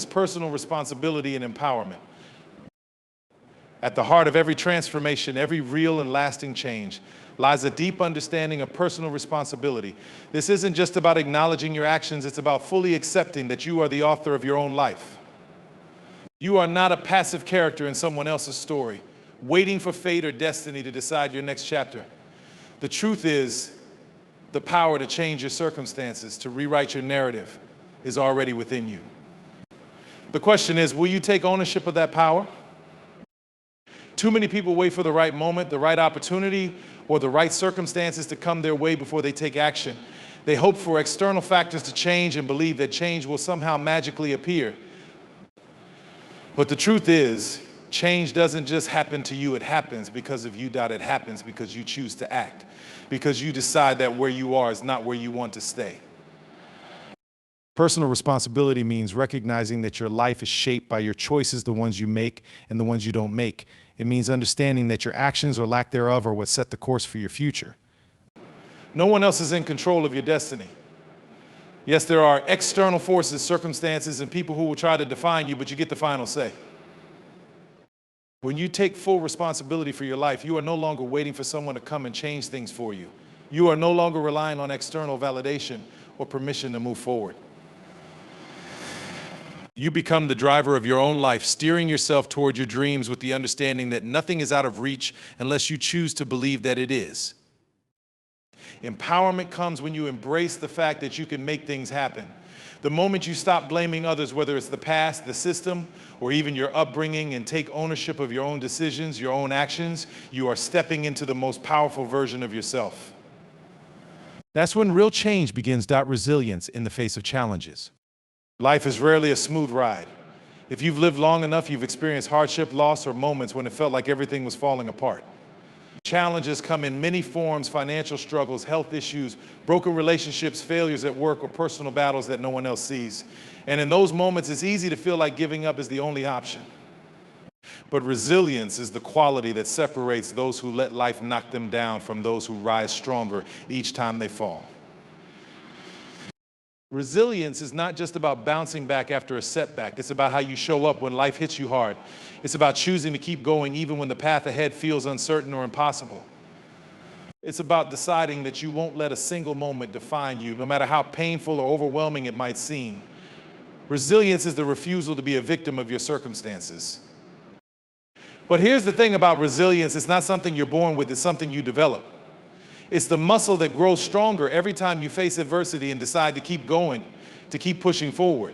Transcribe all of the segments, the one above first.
personal responsibility and empowerment. At the heart of every transformation, every real and lasting change, lies a deep understanding of personal responsibility. This isn't just about acknowledging your actions, it's about fully accepting that you are the author of your own life. You are not a passive character in someone else's story, waiting for fate or destiny to decide your next chapter. The truth is, the power to change your circumstances, to rewrite your narrative, is already within you. The question is, will you take ownership of that power? Too many people wait for the right moment, the right opportunity, or the right circumstances to come their way before they take action. They hope for external factors to change and believe that change will somehow magically appear. But the truth is, change doesn't just happen to you, it happens because of you. It happens because you choose to act, because you decide that where you are is not where you want to stay. Personal responsibility means recognizing that your life is shaped by your choices, the ones you make and the ones you don't make. It means understanding that your actions or lack thereof are what set the course for your future. No one else is in control of your destiny. Yes, there are external forces, circumstances, and people who will try to define you, but you get the final say. When you take full responsibility for your life, you are no longer waiting for someone to come and change things for you. You are no longer relying on external validation or permission to move forward. You become the driver of your own life, steering yourself toward your dreams with the understanding that nothing is out of reach unless you choose to believe that it is. Empowerment comes when you embrace the fact that you can make things happen. The moment you stop blaming others, whether it's the past, the system, or even your upbringing, and take ownership of your own decisions, your own actions, you are stepping into the most powerful version of yourself. That's when real change begins. Resilience in the face of challenges. Life is rarely a smooth ride. If you've lived long enough, you've experienced hardship, loss, or moments when it felt like everything was falling apart. Challenges come in many forms: financial struggles, health issues, broken relationships, failures at work, or personal battles that no one else sees. And in those moments, it's easy to feel like giving up is the only option. But resilience is the quality that separates those who let life knock them down from those who rise stronger each time they fall. Resilience is not just about bouncing back after a setback. It's about how you show up when life hits you hard. It's about choosing to keep going even when the path ahead feels uncertain or impossible. It's about deciding that you won't let a single moment define you, no matter how painful or overwhelming it might seem. Resilience is the refusal to be a victim of your circumstances. But here's the thing about resilience: it's not something you're born with, it's something you develop. It's the muscle that grows stronger every time you face adversity and decide to keep going, to keep pushing forward.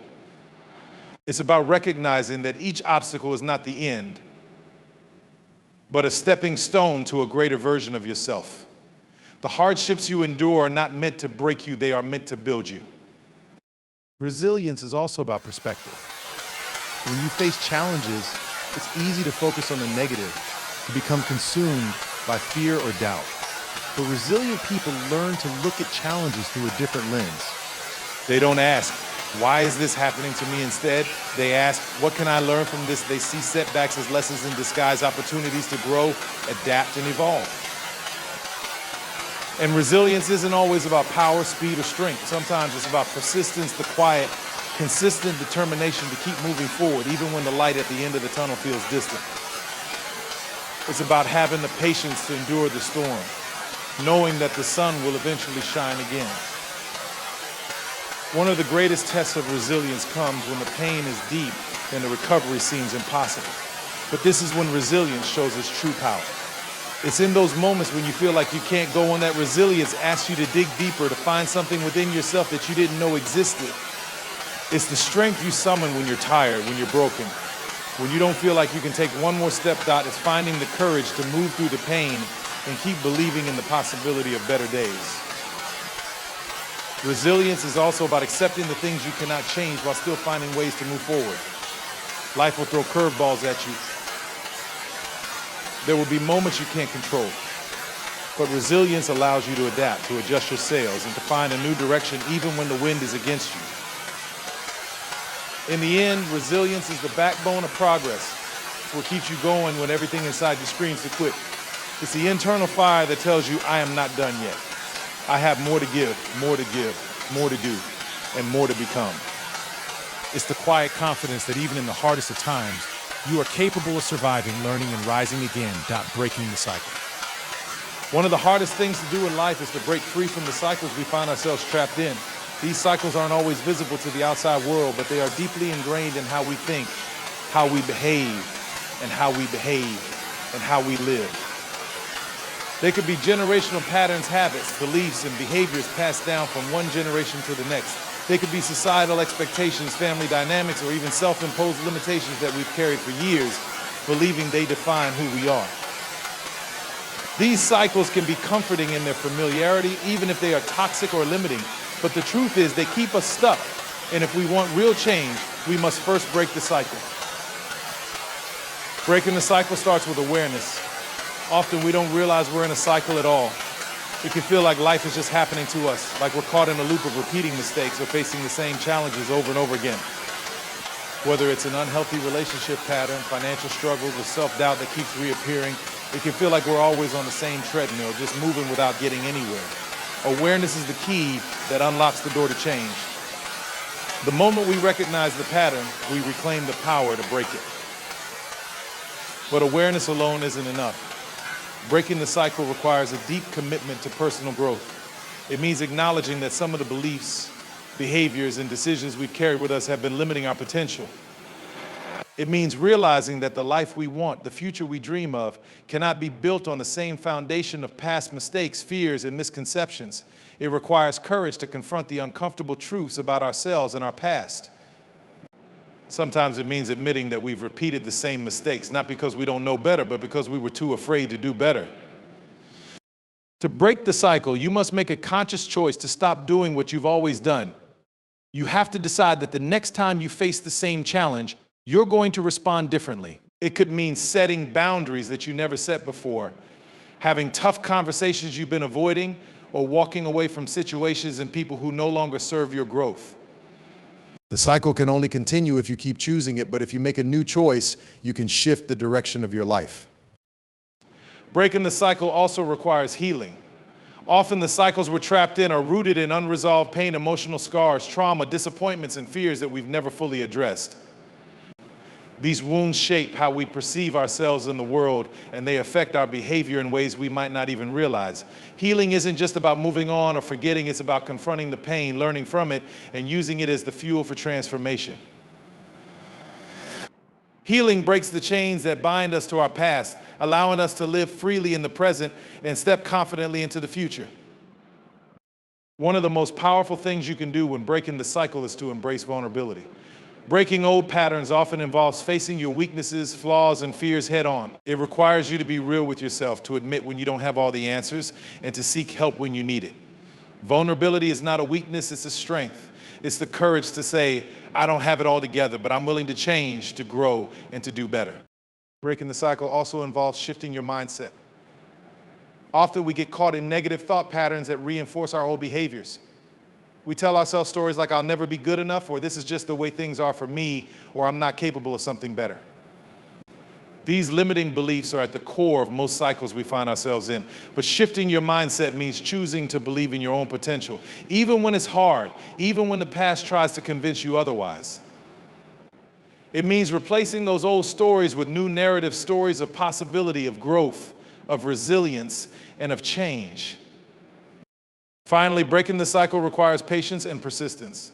It's about recognizing that each obstacle is not the end, but a stepping stone to a greater version of yourself. The hardships you endure are not meant to break you, they are meant to build you. Resilience is also about perspective. When you face challenges, it's easy to focus on the negative, to become consumed by fear or doubt. But resilient people learn to look at challenges through a different lens. They don't ask, why is this happening to me? Instead, they ask, what can I learn from this? They see setbacks as lessons in disguise, opportunities to grow, adapt, and evolve. And resilience isn't always about power, speed, or strength. Sometimes it's about persistence, the quiet, consistent determination to keep moving forward, even when the light at the end of the tunnel feels distant. It's about having the patience to endure the storm, knowing that the sun will eventually shine again. One of the greatest tests of resilience comes when the pain is deep and the recovery seems impossible. But this is when resilience shows its true power. It's in those moments when you feel like you can't go on that resilience asks you to dig deeper, to find something within yourself that you didn't know existed. It's the strength you summon when you're tired, when you're broken, when you don't feel like you can take one more step. It's finding the courage to move through the pain and keep believing in the possibility of better days. Resilience is also about accepting the things you cannot change while still finding ways to move forward. Life will throw curveballs at you. There will be moments you can't control. But resilience allows you to adapt, to adjust your sails, and to find a new direction even when the wind is against you. In the end, resilience is the backbone of progress. It's what keeps you going when everything inside you screams to quit. It's the internal fire that tells you, I am not done yet. I have more to give, more to do, and more to become. It's the quiet confidence that even in the hardest of times, you are capable of surviving, learning, and rising again, breaking the cycle. One of the hardest things to do in life is to break free from the cycles we find ourselves trapped in. These cycles aren't always visible to the outside world, but they are deeply ingrained in how we think, how we behave, and how we live. They could be generational patterns, habits, beliefs, and behaviors passed down from one generation to the next. They could be societal expectations, family dynamics, or even self-imposed limitations that we've carried for years, believing they define who we are. These cycles can be comforting in their familiarity, even if they are toxic or limiting. But the truth is, they keep us stuck. And if we want real change, we must first break the cycle. Breaking the cycle starts with awareness. Often we don't realize we're in a cycle at all. It can feel like life is just happening to us, like we're caught in a loop of repeating mistakes or facing the same challenges over and over again. Whether it's an unhealthy relationship pattern, financial struggles, or self-doubt that keeps reappearing, it can feel like we're always on the same treadmill, just moving without getting anywhere. Awareness is the key that unlocks the door to change. The moment we recognize the pattern, we reclaim the power to break it. But awareness alone isn't enough. Breaking the cycle requires a deep commitment to personal growth. It means acknowledging that some of the beliefs, behaviors, and decisions we've carried with us have been limiting our potential. It means realizing that the life we want, the future we dream of, cannot be built on the same foundation of past mistakes, fears, and misconceptions. It requires courage to confront the uncomfortable truths about ourselves and our past. Sometimes it means admitting that we've repeated the same mistakes, not because we don't know better, but because we were too afraid to do better. To break the cycle, you must make a conscious choice to stop doing what you've always done. You have to decide that the next time you face the same challenge, you're going to respond differently. It could mean setting boundaries that you never set before, having tough conversations you've been avoiding, or walking away from situations and people who no longer serve your growth. The cycle can only continue if you keep choosing it, but if you make a new choice, you can shift the direction of your life. Breaking the cycle also requires healing. Often the cycles we're trapped in are rooted in unresolved pain, emotional scars, trauma, disappointments, and fears that we've never fully addressed. These wounds shape how we perceive ourselves in the world, and they affect our behavior in ways we might not even realize. Healing isn't just about moving on or forgetting, it's about confronting the pain, learning from it, and using it as the fuel for transformation. Healing breaks the chains that bind us to our past, allowing us to live freely in the present and step confidently into the future. One of the most powerful things you can do when breaking the cycle is to embrace vulnerability. Breaking old patterns often involves facing your weaknesses, flaws, and fears head on. It requires you to be real with yourself, to admit when you don't have all the answers, and to seek help when you need it. Vulnerability is not a weakness, it's a strength. It's the courage to say, I don't have it all together, but I'm willing to change, to grow, and to do better. Breaking the cycle also involves shifting your mindset. Often we get caught in negative thought patterns that reinforce our old behaviors. We tell ourselves stories like, I'll never be good enough, or this is just the way things are for me, or I'm not capable of something better. These limiting beliefs are at the core of most cycles we find ourselves in. But shifting your mindset means choosing to believe in your own potential, even when it's hard, even when the past tries to convince you otherwise. It means replacing those old stories with new narrative stories of possibility, of growth, of resilience, and of change. Finally, breaking the cycle requires patience and persistence.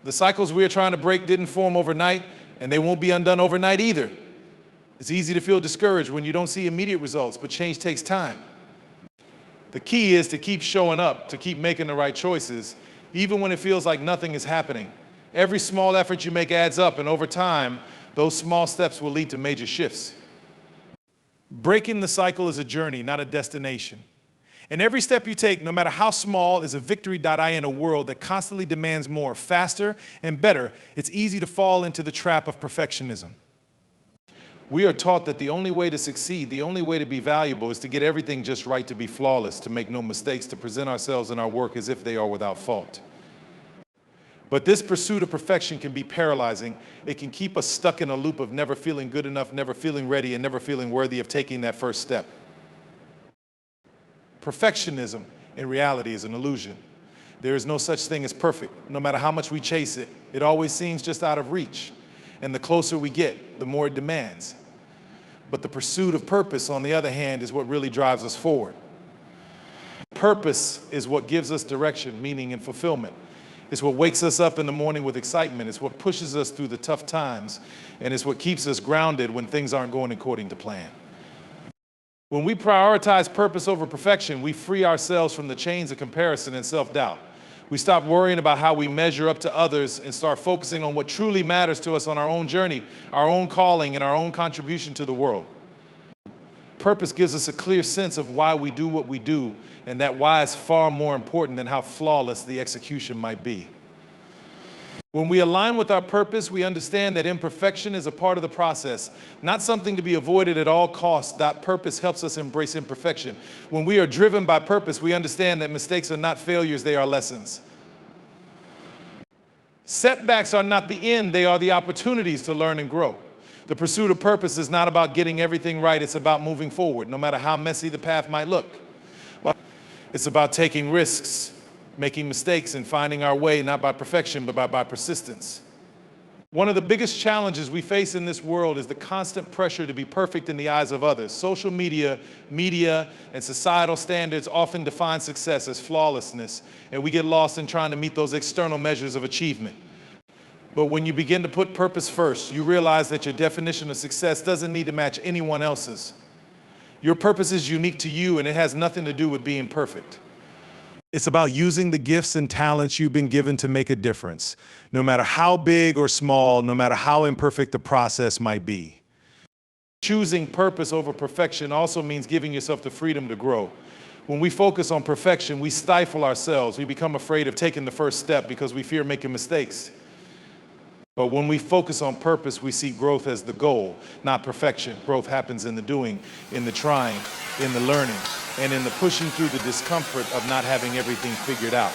The cycles we are trying to break didn't form overnight, and they won't be undone overnight either. It's easy to feel discouraged when you don't see immediate results, but change takes time. The key is to keep showing up, to keep making the right choices, even when it feels like nothing is happening. Every small effort you make adds up, and over time, those small steps will lead to major shifts. Breaking the cycle is a journey, not a destination. And every step you take, no matter how small, is a victory. In a world that constantly demands more, faster, and better. It's easy to fall into the trap of perfectionism. We are taught that the only way to succeed, the only way to be valuable, is to get everything just right, to be flawless, to make no mistakes, to present ourselves and our work as if they are without fault. But this pursuit of perfection can be paralyzing. It can keep us stuck in a loop of never feeling good enough, never feeling ready, and never feeling worthy of taking that first step. Perfectionism, in reality, is an illusion. There is no such thing as perfect. No matter how much we chase it, it always seems just out of reach. And the closer we get, the more it demands. But the pursuit of purpose, on the other hand, is what really drives us forward. Purpose is what gives us direction, meaning, and fulfillment. It's what wakes us up in the morning with excitement. It's what pushes us through the tough times. And it's what keeps us grounded when things aren't going according to plan. When we prioritize purpose over perfection, we free ourselves from the chains of comparison and self-doubt. We stop worrying about how we measure up to others and start focusing on what truly matters to us on our own journey, our own calling, and our own contribution to the world. Purpose gives us a clear sense of why we do what we do, and that why is far more important than how flawless the execution might be. When we align with our purpose, we understand that imperfection is a part of the process, not something to be avoided at all costs. That purpose helps us embrace imperfection. When we are driven by purpose, we understand that mistakes are not failures, they are lessons. Setbacks are not the end, they are the opportunities to learn and grow. The pursuit of purpose is not about getting everything right, it's about moving forward, no matter how messy the path might look. It's about taking risks, making mistakes, and finding our way, not by perfection, but by persistence. One of the biggest challenges we face in this world is the constant pressure to be perfect in the eyes of others. Social media, and societal standards often define success as flawlessness, and we get lost in trying to meet those external measures of achievement. But when you begin to put purpose first, you realize that your definition of success doesn't need to match anyone else's. Your purpose is unique to you, and it has nothing to do with being perfect. It's about using the gifts and talents you've been given to make a difference, no matter how big or small, no matter how imperfect the process might be. Choosing purpose over perfection also means giving yourself the freedom to grow. When we focus on perfection, we stifle ourselves. We become afraid of taking the first step because we fear making mistakes. But when we focus on purpose, we see growth as the goal, not perfection. Growth happens in the doing, in the trying, in the learning, and in the pushing through the discomfort of not having everything figured out.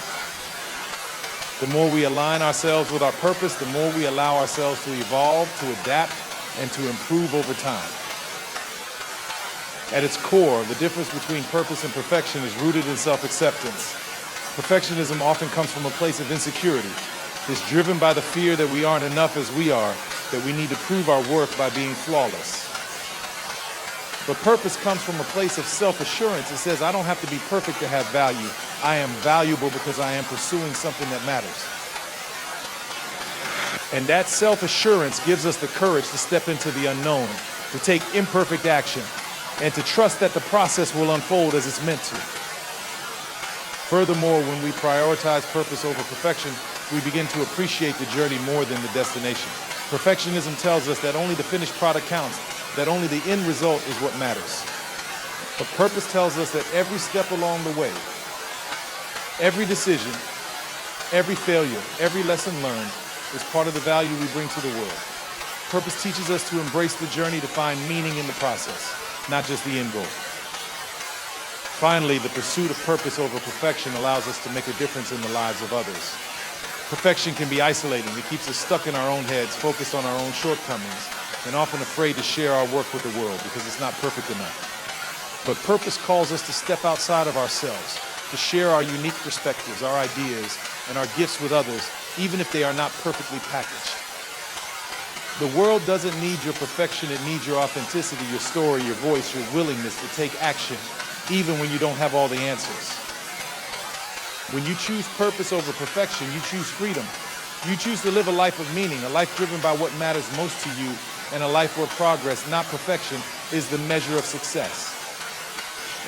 The more we align ourselves with our purpose, the more we allow ourselves to evolve, to adapt, and to improve over time. At its core, the difference between purpose and perfection is rooted in self-acceptance. Perfectionism often comes from a place of insecurity. It's driven by the fear that we aren't enough as we are, that we need to prove our worth by being flawless. But purpose comes from a place of self-assurance. It says, I don't have to be perfect to have value. I am valuable because I am pursuing something that matters. And that self-assurance gives us the courage to step into the unknown, to take imperfect action, and to trust that the process will unfold as it's meant to. Furthermore, when we prioritize purpose over perfection, we begin to appreciate the journey more than the destination. Perfectionism tells us that only the finished product counts, that only the end result is what matters. But purpose tells us that every step along the way, every decision, every failure, every lesson learned is part of the value we bring to the world. Purpose teaches us to embrace the journey, to find meaning in the process, not just the end goal. Finally, the pursuit of purpose over perfection allows us to make a difference in the lives of others. Perfection can be isolating. It keeps us stuck in our own heads, focused on our own shortcomings, and often afraid to share our work with the world because it's not perfect enough. But purpose calls us to step outside of ourselves, to share our unique perspectives, our ideas, and our gifts with others, even if they are not perfectly packaged. The world doesn't need your perfection, it needs your authenticity, your story, your voice, your willingness to take action, even when you don't have all the answers. When you choose purpose over perfection, you choose freedom. You choose to live a life of meaning, a life driven by what matters most to you, and a life where progress, not perfection, is the measure of success.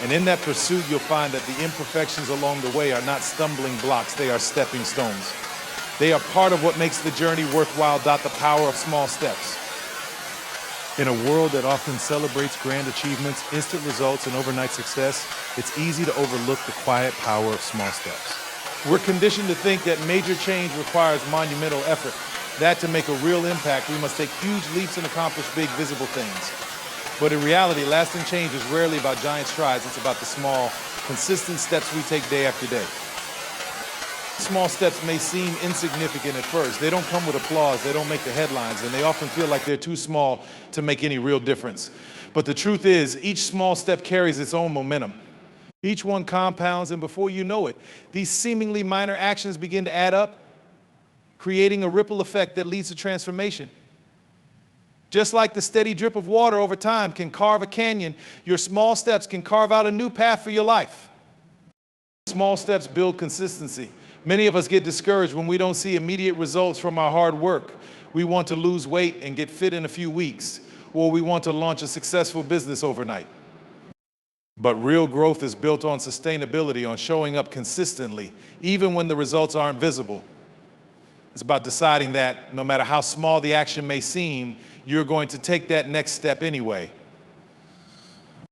And in that pursuit, you'll find that the imperfections along the way are not stumbling blocks, they are stepping stones. They are part of what makes the journey worthwhile. The power of small steps. In a world that often celebrates grand achievements, instant results, and overnight success, it's easy to overlook the quiet power of small steps. We're conditioned to think that major change requires monumental effort. That to make a real impact, we must take huge leaps and accomplish big, visible things. But in reality, lasting change is rarely about giant strides. It's about the small, consistent steps we take day after day. Small steps may seem insignificant at first. They don't come with applause, they don't make the headlines, and they often feel like they're too small to make any real difference. But the truth is, each small step carries its own momentum. Each one compounds, and before you know it, these seemingly minor actions begin to add up, creating a ripple effect that leads to transformation. Just like the steady drip of water over time can carve a canyon, your small steps can carve out a new path for your life. Small steps build consistency. Many of us get discouraged when we don't see immediate results from our hard work. We want to lose weight and get fit in a few weeks, or we want to launch a successful business overnight. But real growth is built on sustainability, on showing up consistently, even when the results aren't visible. It's about deciding that no matter how small the action may seem, you're going to take that next step anyway.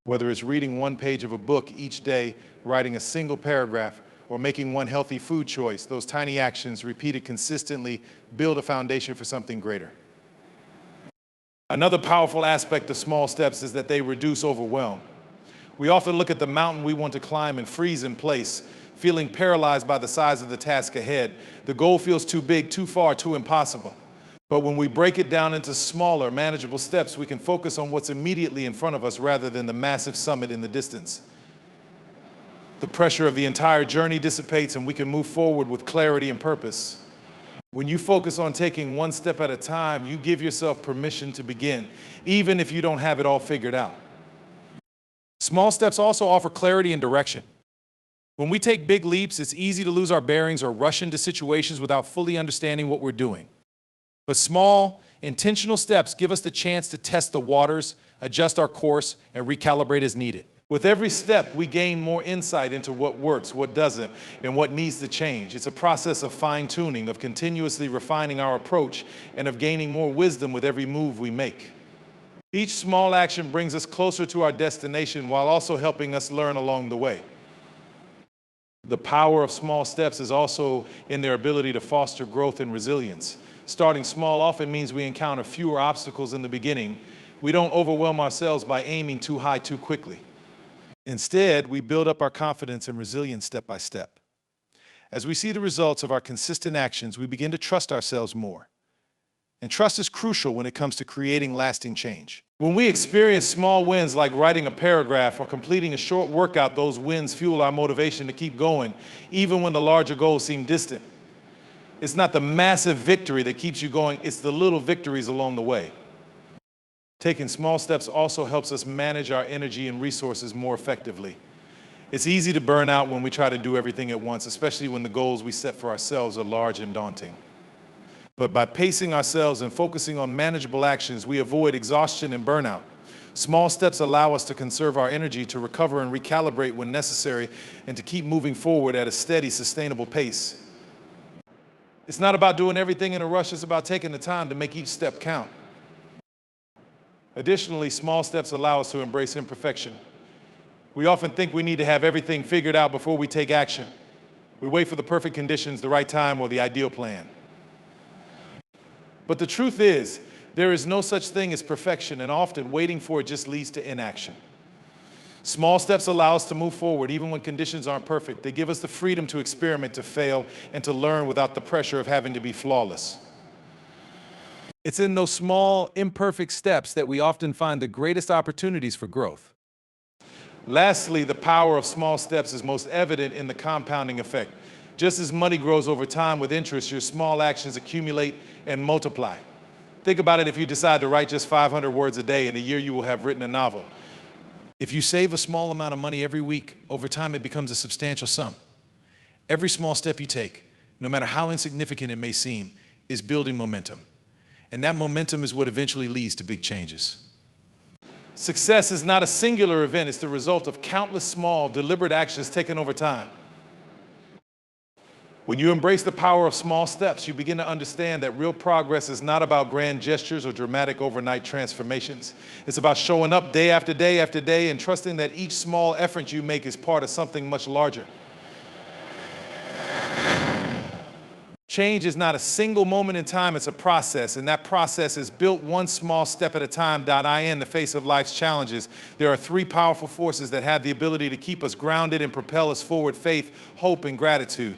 Whether it's reading one page of a book each day, writing a single paragraph, or making one healthy food choice, those tiny actions repeated consistently build a foundation for something greater. Another powerful aspect of small steps is that they reduce overwhelm. We often look at the mountain we want to climb and freeze in place, feeling paralyzed by the size of the task ahead. The goal feels too big, too far, too impossible. But when we break it down into smaller, manageable steps, we can focus on what's immediately in front of us rather than the massive summit in the distance. The pressure of the entire journey dissipates and we can move forward with clarity and purpose. When you focus on taking one step at a time, you give yourself permission to begin, even if you don't have it all figured out. Small steps also offer clarity and direction. When we take big leaps, it's easy to lose our bearings or rush into situations without fully understanding what we're doing. But small, intentional steps give us the chance to test the waters, adjust our course, and recalibrate as needed. With every step, we gain more insight into what works, what doesn't, and what needs to change. It's a process of fine-tuning, of continuously refining our approach, and of gaining more wisdom with every move we make. Each small action brings us closer to our destination while also helping us learn along the way. The power of small steps is also in their ability to foster growth and resilience. Starting small often means we encounter fewer obstacles in the beginning. We don't overwhelm ourselves by aiming too high too quickly. Instead, we build up our confidence and resilience step by step. As we see the results of our consistent actions, we begin to trust ourselves more. And trust is crucial when it comes to creating lasting change. When we experience small wins like writing a paragraph or completing a short workout, those wins fuel our motivation to keep going, even when the larger goals seem distant. It's not the massive victory that keeps you going, it's the little victories along the way. Taking small steps also helps us manage our energy and resources more effectively. It's easy to burn out when we try to do everything at once, especially when the goals we set for ourselves are large and daunting. But by pacing ourselves and focusing on manageable actions, we avoid exhaustion and burnout. Small steps allow us to conserve our energy, to recover and recalibrate when necessary, and to keep moving forward at a steady, sustainable pace. It's not about doing everything in a rush, it's about taking the time to make each step count. Additionally, small steps allow us to embrace imperfection. We often think we need to have everything figured out before we take action. We wait for the perfect conditions, the right time, or the ideal plan. But the truth is, there is no such thing as perfection, and often waiting for it just leads to inaction. Small steps allow us to move forward even when conditions aren't perfect. They give us the freedom to experiment, to fail, and to learn without the pressure of having to be flawless. It's in those small, imperfect steps that we often find the greatest opportunities for growth. Lastly, the power of small steps is most evident in the compounding effect. Just as money grows over time with interest, your small actions accumulate and multiply. Think about it if you decide to write just 500 words a day. In a year, you will have written a novel. If you save a small amount of money every week, over time it becomes a substantial sum. Every small step you take, no matter how insignificant it may seem, is building momentum. And that momentum is what eventually leads to big changes. Success is not a singular event, it's the result of countless small, deliberate actions taken over time. When you embrace the power of small steps, you begin to understand that real progress is not about grand gestures or dramatic overnight transformations. It's about showing up day after day after day and trusting that each small effort you make is part of something much larger. Change is not a single moment in time, it's a process, and that process is built one small step at a time. In the face of life's challenges, there are three powerful forces that have the ability to keep us grounded and propel us forward: faith, hope, and gratitude.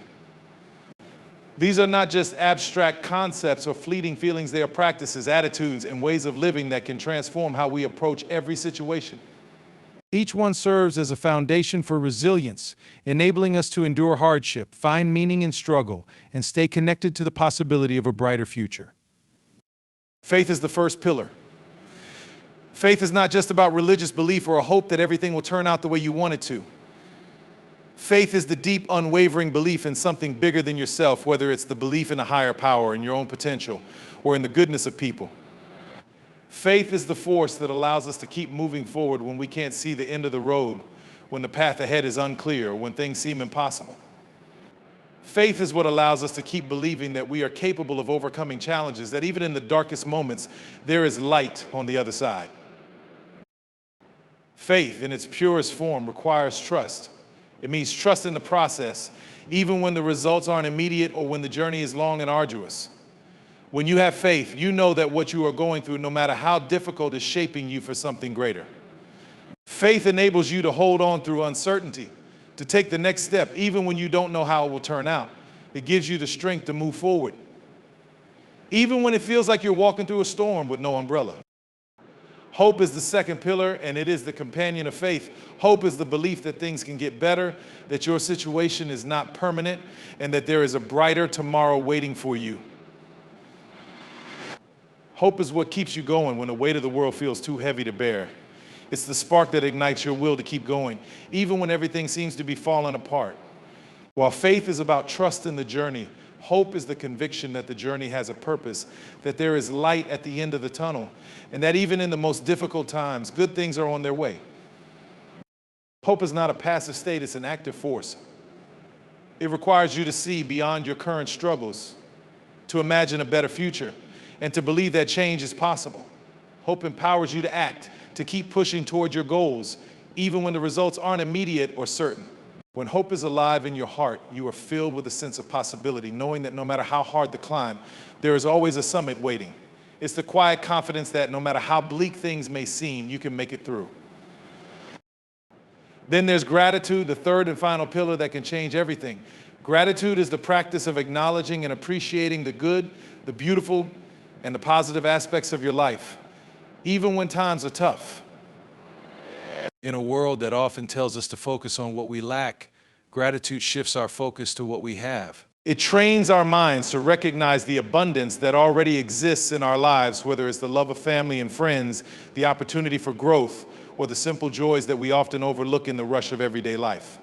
These are not just abstract concepts or fleeting feelings, they are practices, attitudes, and ways of living that can transform how we approach every situation. Each one serves as a foundation for resilience, enabling us to endure hardship, find meaning in struggle, and stay connected to the possibility of a brighter future. Faith is the first pillar. Faith is not just about religious belief or a hope that everything will turn out the way you want it to. Faith is the deep, unwavering belief in something bigger than yourself, whether it's the belief in a higher power, in your own potential, or in the goodness of people. Faith is the force that allows us to keep moving forward when we can't see the end of the road, when the path ahead is unclear, when things seem impossible. Faith is what allows us to keep believing that we are capable of overcoming challenges, that even in the darkest moments, there is light on the other side. Faith, in its purest form, requires trust. It means trust in the process, even when the results aren't immediate or when the journey is long and arduous. When you have faith, you know that what you are going through, no matter how difficult, is shaping you for something greater. Faith enables you to hold on through uncertainty, to take the next step, even when you don't know how it will turn out. It gives you the strength to move forward, even when it feels like you're walking through a storm with no umbrella. Hope is the second pillar, and it is the companion of faith. Hope is the belief that things can get better, that your situation is not permanent, and that there is a brighter tomorrow waiting for you. Hope is what keeps you going when the weight of the world feels too heavy to bear. It's the spark that ignites your will to keep going, even when everything seems to be falling apart. While faith is about trust in the journey, hope is the conviction that the journey has a purpose, that there is light at the end of the tunnel, and that even in the most difficult times, good things are on their way. Hope is not a passive state, it's an active force. It requires you to see beyond your current struggles, to imagine a better future, and to believe that change is possible. Hope empowers you to act, to keep pushing toward your goals, even when the results aren't immediate or certain. When hope is alive in your heart, you are filled with a sense of possibility, knowing that no matter how hard the climb, there is always a summit waiting. It's the quiet confidence that no matter how bleak things may seem, you can make it through. Then there's gratitude, the third and final pillar that can change everything. Gratitude is the practice of acknowledging and appreciating the good, the beautiful, and the positive aspects of your life, even when times are tough. In a world that often tells us to focus on what we lack, gratitude shifts our focus to what we have. It trains our minds to recognize the abundance that already exists in our lives, whether it's the love of family and friends, the opportunity for growth, or the simple joys that we often overlook in the rush of everyday life.